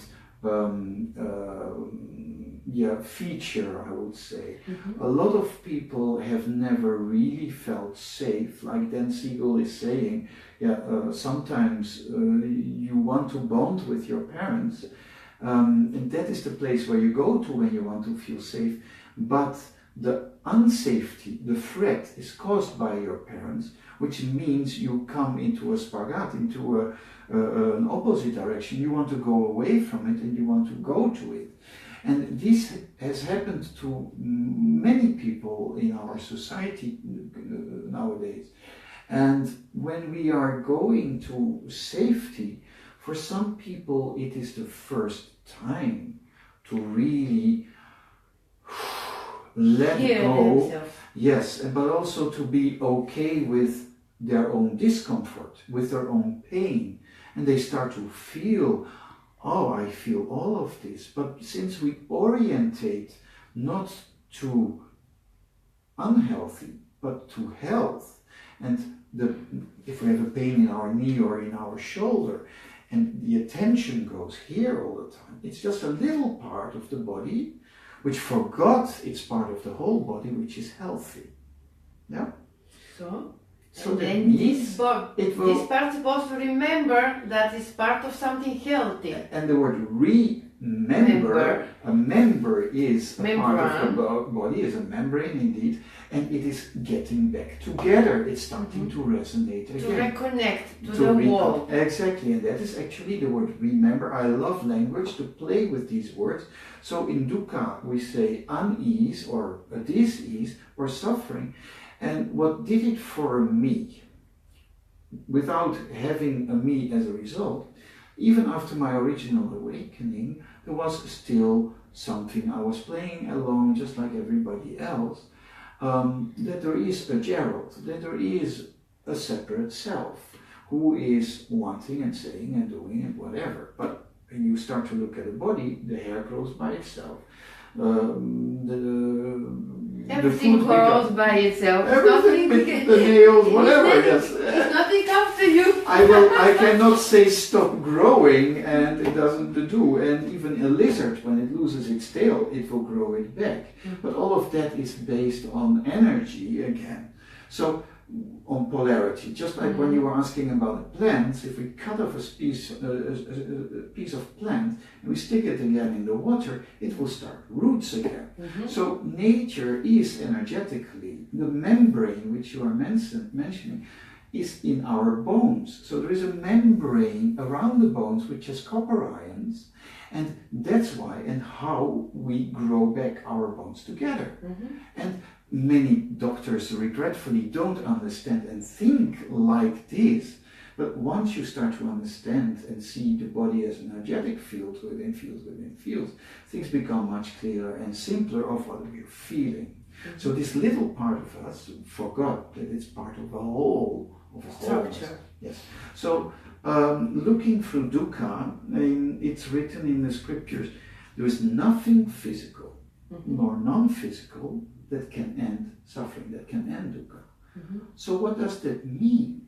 feature, I would say. A lot of people have never really felt safe, like Dan Siegel is saying. Sometimes you want to bond with your parents. And that is the place where you go to when you want to feel safe. But the unsafety, the threat, is caused by your parents, which means you come into a spagat, into an opposite direction. You want to go away from it and you want to go to it. And this has happened to many people in our society nowadays. And when we are going to safety, for some people it is the first time to really let go. Themselves. Yes, but also to be okay with their own discomfort, with their own pain. And they start to feel, oh, I feel all of this. But since we orientate not to unhealthy, but to health, and if we have a pain in our knee or in our shoulder, and the attention goes here all the time, it's just a little part of the body which forgot it's part of the whole body, which is healthy. Yeah? So then this part is supposed to remember that it's part of something healthy. And the word remember, a member is a part of the body, is a membrane indeed, and it is getting back together. It's starting to resonate again. To reconnect to the wall. Exactly, and that is actually the word remember. I love language to play with these words. So in dukkha we say unease or dis-ease or suffering. And what did it for me, without having a me as a result, even after my original awakening, there was still something I was playing along just like everybody else, that there is a Gerald, that there is a separate self who is wanting and saying and doing and whatever. But when you start to look at the body, the hair grows by itself. Everything grows by itself. Everything, the nails, whatever. Yes. Nothing comes to you. I cannot say stop growing, and it doesn't do. And even a lizard, when it loses its tail, it will grow it back. But all of that is based on energy again. So on polarity. Just like when you were asking about the plants, if we cut off a piece of plant and we stick it again in the water, it will start roots again. So nature is energetically, the membrane which you are mentioning is in our bones. So there is a membrane around the bones which has copper ions, and that's why and how we grow back our bones together. And many doctors regretfully don't understand and think like this, but once you start to understand and see the body as an energetic field within fields within fields, things become much clearer and simpler of what we're feeling. So this little part of us forgot that it's part of a whole, of a structure. Yes. So looking through dukkha, it's written in the scriptures, there is nothing physical nor non-physical that can end suffering, that can end dukkha. So what does that mean?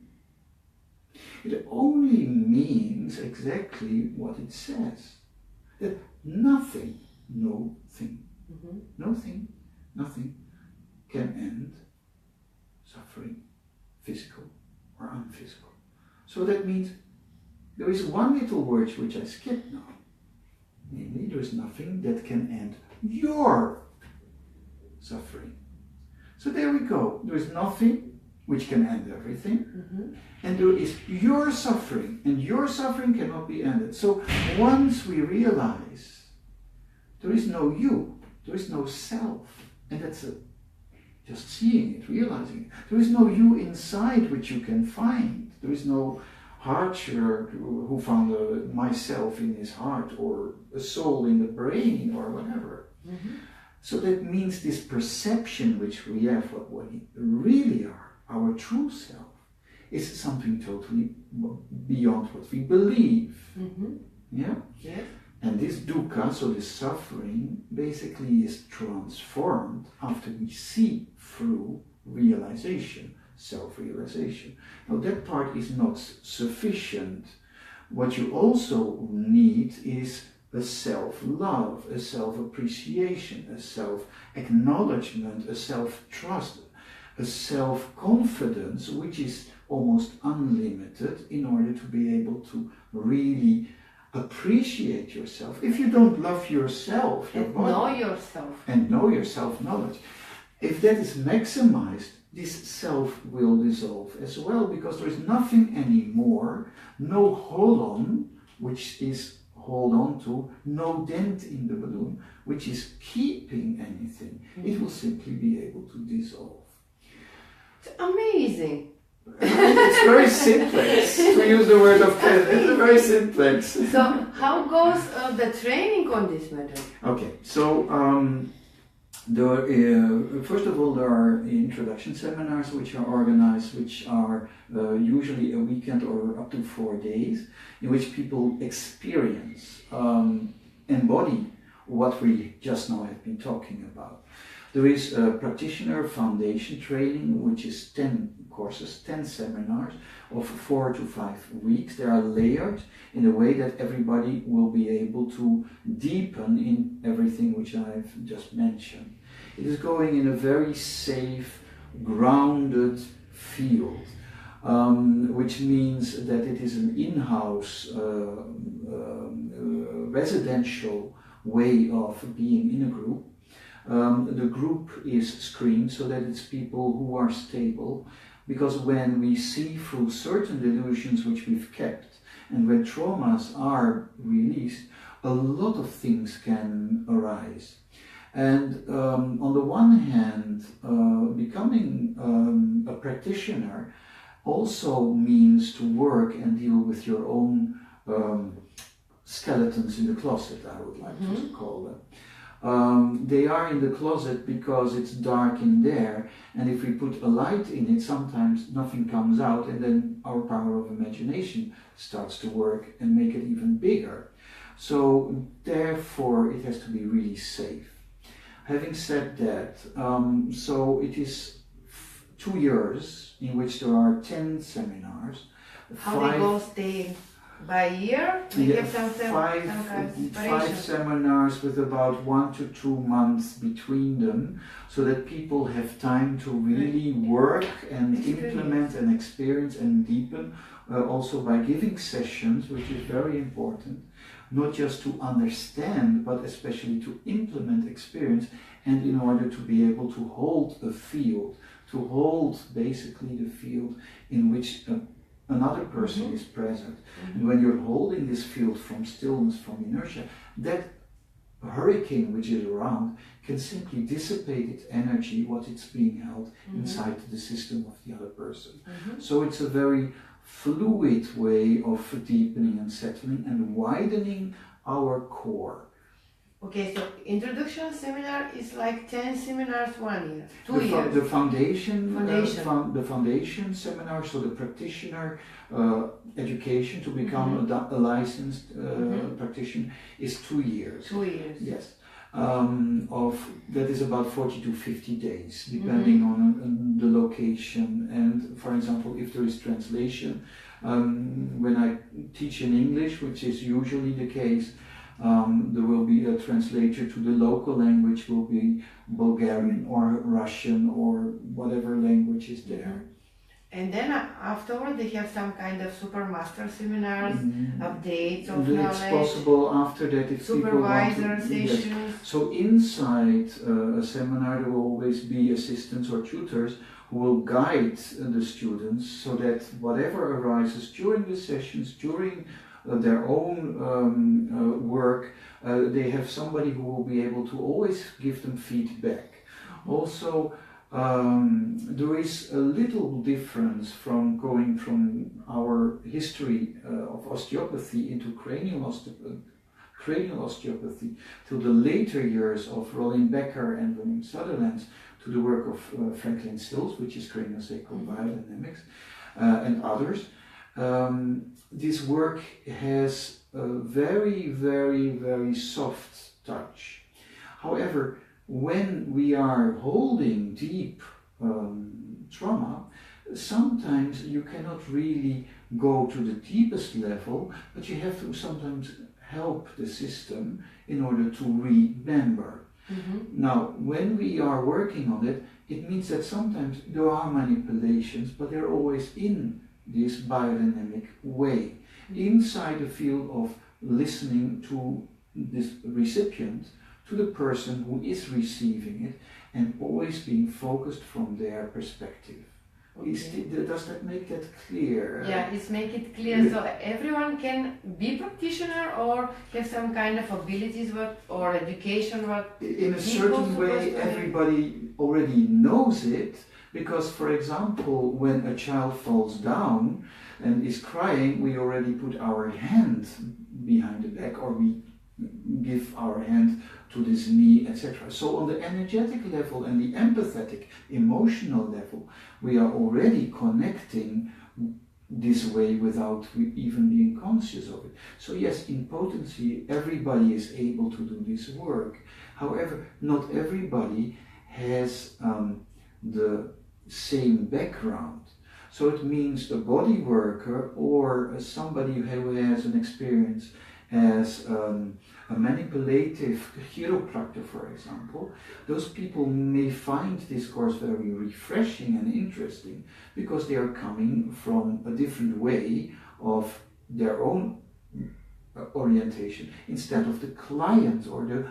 It only means exactly what it says. That nothing, nothing can end suffering, physical or unphysical. So that means there is one little word which I skipped now. Namely, there is nothing that can end your suffering. So there we go. There is nothing which can end everything. And there is your suffering, and your suffering cannot be ended. So once we realize there is no you, there is no self, and that's just seeing it, realizing it. There is no you inside which you can find. There is no heart chirurg who found myself in his heart, or a soul in the brain, or whatever. So that means this perception which we have, what we really are, our true self, is something totally beyond what we believe. Yeah? Yes. And this dukkha, so this suffering, basically is transformed after we see through realization, self-realization. Now that part is not sufficient. What you also need is a self-love, a self-appreciation, a self-acknowledgement, a self-trust, a self-confidence which is almost unlimited in order to be able to really appreciate yourself. If you don't love yourself, your body, know your self-knowledge, if that is maximized, this self will dissolve as well, because there is nothing anymore, no hold-on, which is hold on to, no dent in the balloon, which is keeping anything. It will simply be able to dissolve. It's amazing. It's very simplex, to use the word of Ken. It's very simplex. So how goes the training on this matter? Okay, so first of all, there are introduction seminars which are organized, which are usually a weekend or up to 4 days, in which people experience, embody what we just now have been talking about. There is a practitioner foundation training, which is 10 courses, 10 seminars of 4 to 5 weeks. They are layered in a way that everybody will be able to deepen in everything which I've just mentioned. It is going in a very safe, grounded field, which means that it is an in-house residential way of being in a group. The group is screened so that it's people who are stable, because when we see through certain delusions which we've kept, and when traumas are released, a lot of things can arise. And on the one hand, becoming a practitioner also means to work and deal with your own skeletons in the closet, I would like to call them. They are in the closet because it's dark in there, and if we put a light in it, sometimes nothing comes out, and then our power of imagination starts to work and make it even bigger. So therefore it has to be really safe. Having said that, so it is 2 years in which there are 10 seminars. How they go staying? by year? We have some kind of five seminars with about 1 to 2 months between them, so that people have time to really work and implement and experience and deepen, also by giving sessions, which is very important, not just to understand, but especially to implement experience, and in order to be able to hold a field, to hold basically the field in which another person is present. And when you're holding this field from stillness, from inertia, that hurricane which is around can simply dissipate its energy, what it's being held inside the system of the other person. So it's a very fluid way of deepening and settling and widening our core. Okay, so introduction seminar is like 10 seminars 1 year, 2 years. The foundation seminar, so the practitioner education to become a licensed practitioner is 2 years. 2 years. Yes. That is about 40 to 50 days, depending on the location. And for example, if there is translation, when I teach in English, which is usually the case, there will be a translator to the local language, will be Bulgarian or Russian or whatever language is there. And then afterward they have some kind of supermaster seminars, updates of knowledge. It's possible after that if supervisor people want to, sessions. yes. So inside a seminar there will always be assistants or tutors who will guide the students, so that whatever arises during the sessions, during their own work, they have somebody who will be able to always give them feedback. Also, there is a little difference from going from our history of osteopathy into cranial osteopathy to the later years of Roland Becker and William Sutherland, to the work of Franklin Stills, which is craniosacral biodynamics, and others. This work has a very, very, very soft touch. However, when we are holding deep trauma, sometimes you cannot really go to the deepest level, but you have to sometimes help the system in order to remember. Now, when we are working on it, it means that sometimes there are manipulations, but they're always in this biodynamic way, inside the field of listening to this recipient, to the person who is receiving it, and always being focused from their perspective. Does that make that clear? Yeah, it's make it clear. So everyone can be practitioner or have some kind of abilities or education. In a certain way, everybody already knows it, because, for example, when a child falls down and is crying, we already put our hand behind the back, or we give our hand to this knee, etc. So on the energetic level and the empathetic, emotional level, we are already connecting this way without even being conscious of it. So yes, in potency, everybody is able to do this work. However, not everybody has the same background. So it means a body worker or somebody who has an experience as a manipulative chiropractor, for example, those people may find this course very refreshing and interesting, because they are coming from a different way of their own orientation, instead of the client or the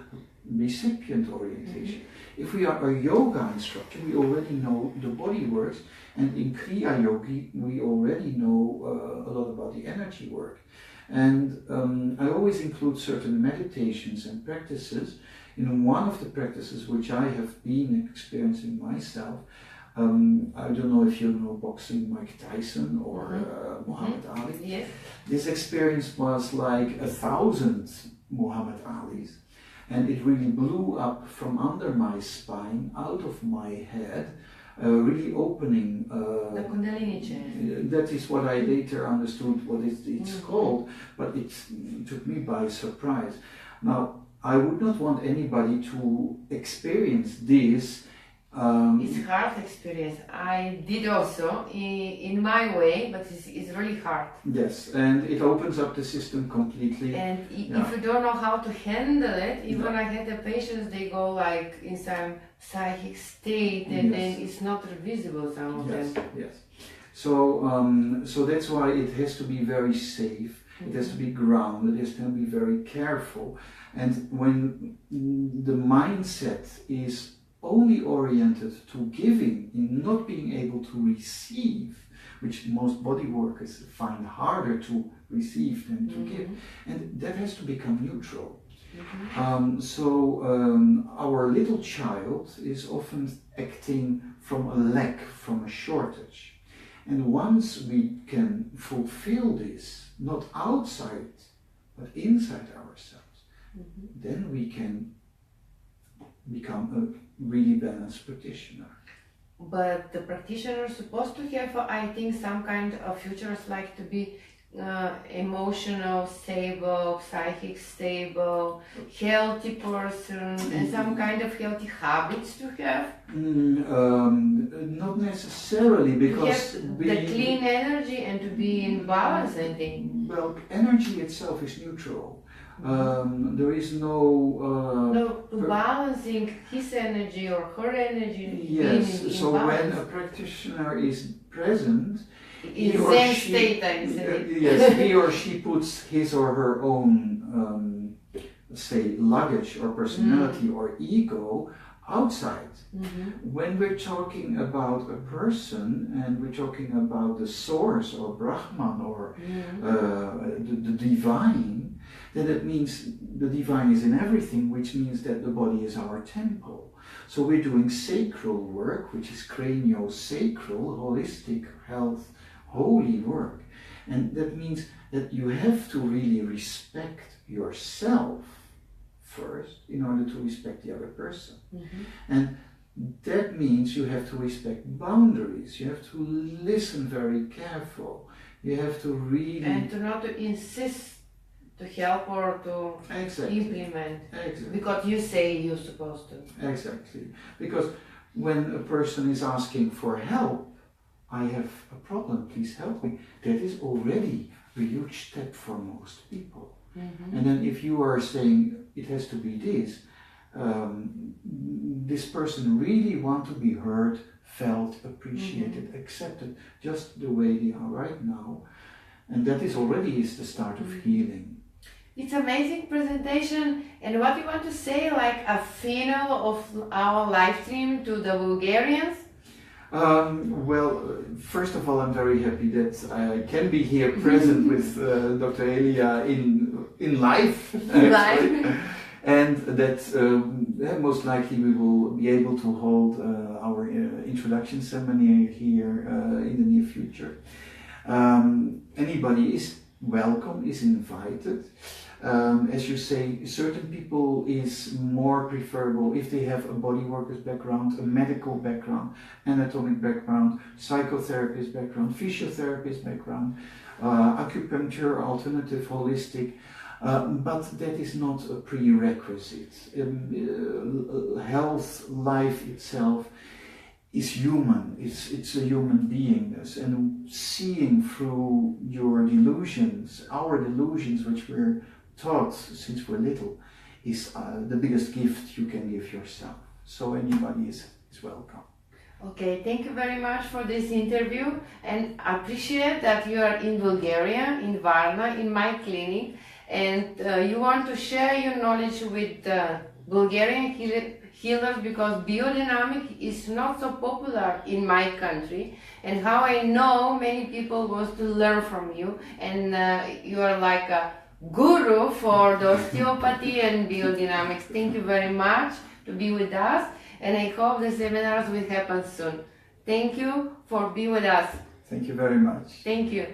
recipient orientation. If we are a yoga instructor, we already know the body works, and in Kriya Yogi, we already know a lot about the energy work. And I always include certain meditations and practices. In one of the practices which I have been experiencing myself, I don't know if you know boxing Mike Tyson or Muhammad Ali. Yes. This experience was like 1,000 Muhammad Alis, and it really blew up from under my spine, out of my head, really opening the Kundalini chain. That is what I later understood what it's called, but it took me by surprise. Now, I would not want anybody to experience this It's hard experience. I did also in my way, but it's really hard. Yes, and it opens up the system completely. And if you don't know how to handle it, even I had the patients, they go like in some psychic state, and then it's not visible, some of them. Yes. So that's why it has to be very safe. It has to be grounded. It has to be very careful. And when the mindset is only oriented to giving, in not being able to receive, which most body workers find harder to receive than to give, and that has to become neutral. Our little child is often acting from a lack, from a shortage. And once we can fulfill this, not outside, but inside ourselves, then we can become a really balanced practitioner. But the practitioner is supposed to have, I think, some kind of futures, like to be emotional, stable, psychic stable, healthy person, and some kind of healthy habits to have? Not necessarily, because to have the clean energy and to be in balance, I think. Well, energy itself is neutral. There is no balancing his energy or her energy. Yes, so when a practitioner is present, in Zen state, I say. Yes, he or she puts his or her own, say, luggage or personality or ego outside. When we're talking about a person and we're talking about the source or Brahman or the divine, then it means the divine is in everything, which means that the body is our temple. So we're doing sacral work, which is craniosacral, holistic health, holy work. And that means that you have to really respect yourself first in order to respect the other person. And that means you have to respect boundaries. You have to listen very careful. You have to really... And to not to insist to help or to implement. Because you say you're supposed to. Exactly. Because when a person is asking for help, I have a problem, please help me, that is already a huge step for most people. And then if you are saying it has to be this, this person really wants to be heard, felt, appreciated, accepted, just the way they are right now. And that is already the start of healing. It's amazing presentation. And what you want to say, like a final of our live stream to the Bulgarians? Well, first of all, I'm very happy that I can be here present with Dr. Eliya in live. And that most likely we will be able to hold our introduction ceremony here in the near future. Anybody is welcome, is invited. As you say, certain people is more preferable if they have a body worker's background, a medical background, anatomic background, psychotherapist background, physiotherapist background, acupuncture, alternative, holistic. But that is not a prerequisite. Health, life itself is human. It's a human beingness, and seeing through your delusions, our delusions, which we're taught since we're little, is the biggest gift you can give yourself. So anybody is welcome. Okay, thank you very much for this interview, and I appreciate that you are in Bulgaria, in Varna, in my clinic, and you want to share your knowledge with Bulgarian healers, because biodynamic is not so popular in my country, and how I know many people want to learn from you, and you are like a guru for the osteopathy and biodynamics. Thank you very much to be with us, and I hope the seminars will happen soon. Thank you for being with us. Thank you very much. Thank you.